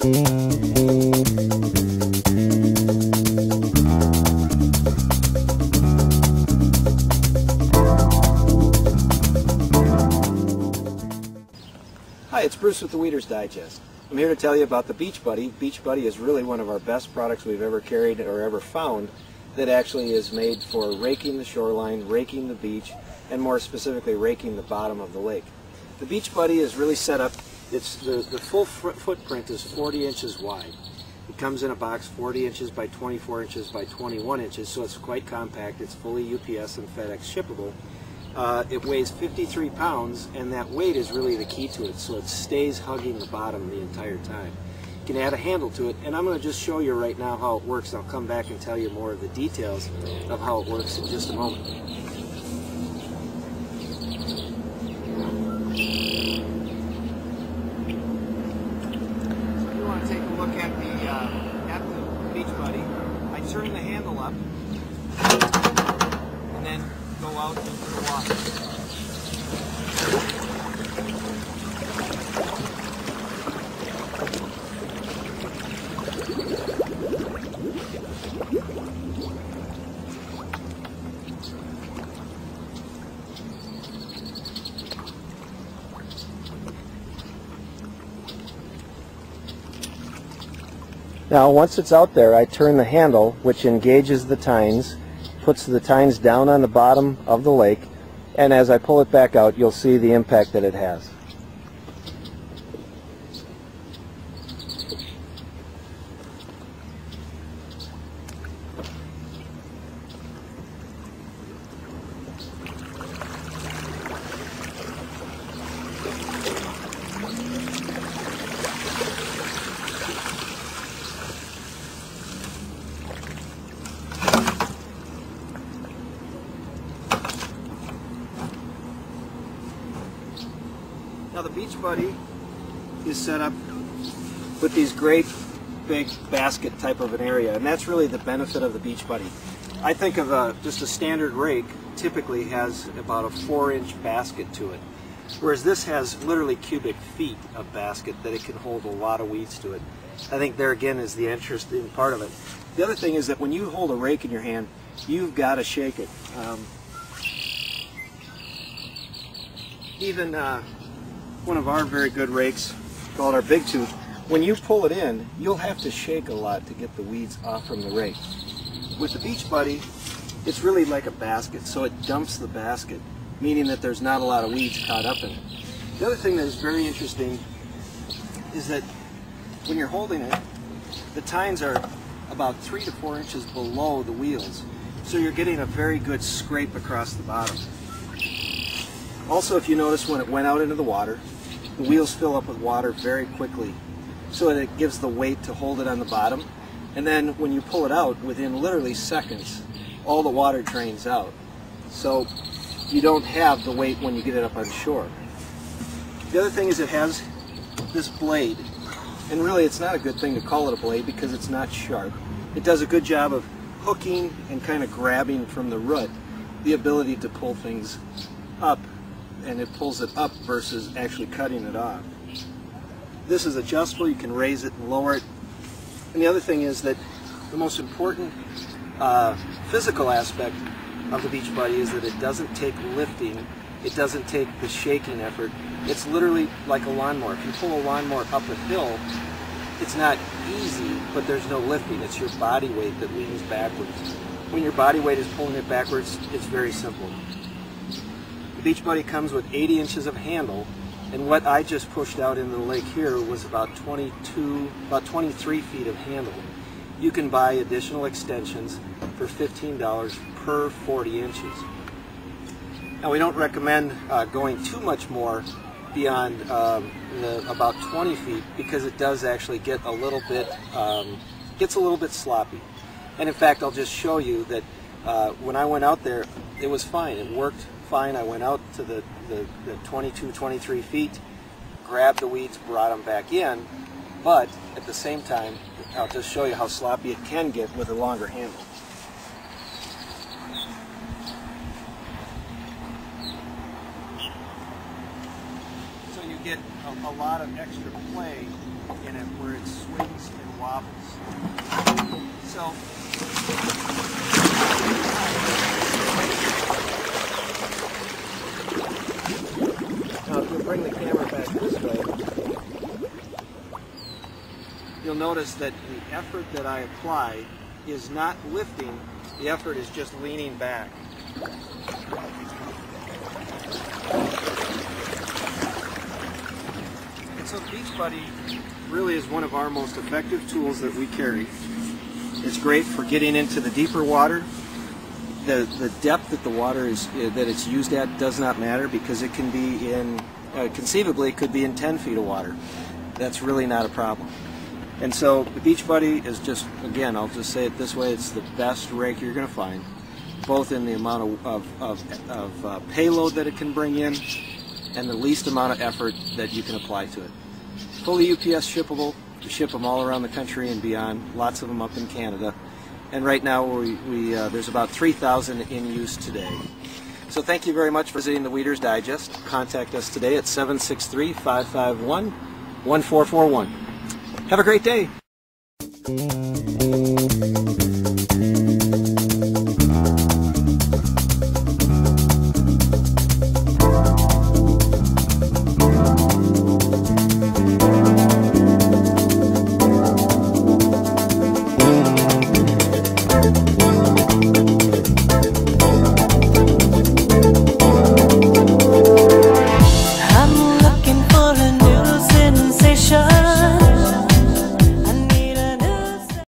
Hi, it's Bruce with the Weeder's Digest. I'm here to tell you about the Beach Buddy. Beach Buddy is really one of our best products we've ever carried or ever found that actually is made for raking the shoreline, raking the beach, and more specifically raking the bottom of the lake. The Beach Buddy is really set up, the full footprint is 40 inches wide. It comes in a box 40 inches by 24 inches by 21 inches, so it's quite compact. It's fully UPS and FedEx shippable. It weighs 53 pounds, and that weight is really the key to it, so it stays hugging the bottom the entire time. You can add a handle to it, and I'm going to just show you right now how it works. I'll come back and tell you more of the details of how it works in just a moment. If you want to take a look at the Beach Buddy, I turn the handle up and then go out into the water. Now once it's out there, I turn the handle, which engages the tines, puts the tines down on the bottom of the lake, and as I pull it back out, you'll see the impact that it has. Now the Beach Buddy is set up with these great big basket type of an area, and that's really the benefit of the Beach Buddy. I think of just a standard rake typically has about a 4-inch basket to it, whereas this has literally cubic feet of basket that it can hold a lot of weeds to it. I think there again is the interesting part of it. The other thing is that when you hold a rake in your hand, you've got to shake it. Even one of our very good rakes, called our Big Tooth, when you pull it in, you'll have to shake a lot to get the weeds off from the rake. With the Beach Buddy, it's really like a basket, so it dumps the basket, meaning that there's not a lot of weeds caught up in it. The other thing that is very interesting is that when you're holding it, the tines are about 3 to 4 inches below the wheels, so you're getting a very good scrape across the bottom. Also, if you notice, when it went out into the water, the wheels fill up with water very quickly, so that it gives the weight to hold it on the bottom. And then when you pull it out, within literally seconds, all the water drains out. So you don't have the weight when you get it up on shore. The other thing is it has this blade, and really it's not a good thing to call it a blade because it's not sharp. It does a good job of hooking and kind of grabbing from the root the ability to pull things up, and it pulls it up versus actually cutting it off. This is adjustable, you can raise it and lower it. And the other thing is that the most important physical aspect of the Beach Buddy is that it doesn't take lifting, it doesn't take the shaking effort. It's literally like a lawnmower. If you pull a lawnmower up a hill, it's not easy, but there's no lifting. It's your body weight that leans backwards. When your body weight is pulling it backwards, it's very simple. The Beach Buddy comes with 80 inches of handle, and what I just pushed out into the lake here was about 23 feet of handle. You can buy additional extensions for $15 per 40 inches. Now we don't recommend going too much more beyond about 20 feet because it does actually get a little bit, gets a little bit sloppy. And in fact, I'll just show you that when I went out there, it was fine. It worked fine. I went out to the 22, 23 feet, grabbed the weeds, brought them back in, but at the same time, I'll just show you how sloppy it can get with a longer handle. So you get a lot of extra play in it where it's swinging. So now if we bring the camera back this way, you'll notice that the effort that I apply is not lifting, the effort is just leaning back. And so the Beach Buddy really is one of our most effective tools that we carry. It's great for getting into the deeper water. The depth that the water is that it's used at does not matter, because it can be in, conceivably it could be in 10 feet of water. That's really not a problem. And so the Beach Buddy is just, again, I'll just say it this way, it's the best rake you're going to find, both in the amount of payload that it can bring in and the least amount of effort that you can apply to it. Fully UPS shippable. We ship them all around the country and beyond, lots of them up in Canada. And right now there's about 3,000 in use today. So thank you very much for visiting the Weeder's Digest. Contact us today at 763-551-1441. Have a great day.